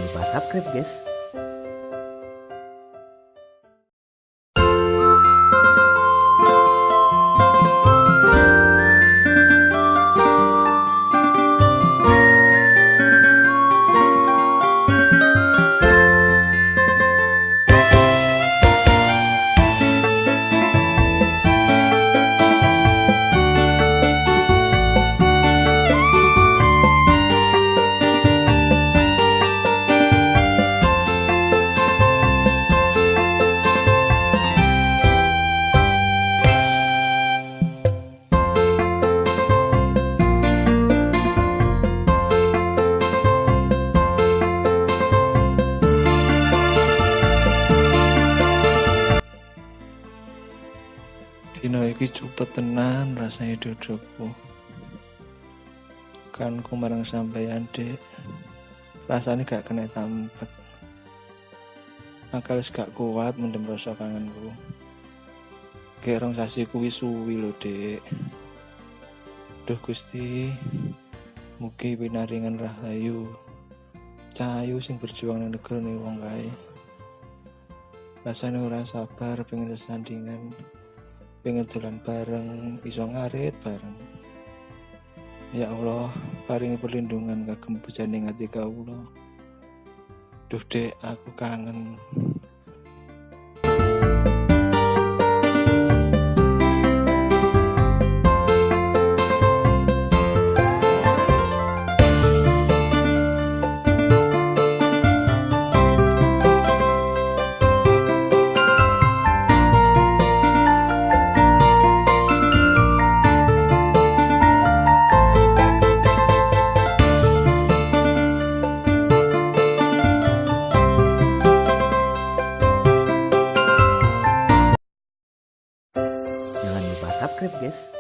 lupa subscribe guys. Dino iki cepet tenan rasanya dudukku. Kan ku marang sampeyan Dek. Rasanya gak kena tampet. Akal gak kuat mendem rasa kangenku. Gerong sasi kuwi suwi lho Dek. Duh Gusti, mugi pinaringan rahayu. Cahayu sing berjuang nang negara wong kae. Rasane ora sabar pengen sesandingan. Pengen dolan bareng, iso ngarit bareng. Ya Allah, paringi perlindungan kagem bejaning ati kawula. Duh Dek, aku kangen. Jangan lupa subscribe guys.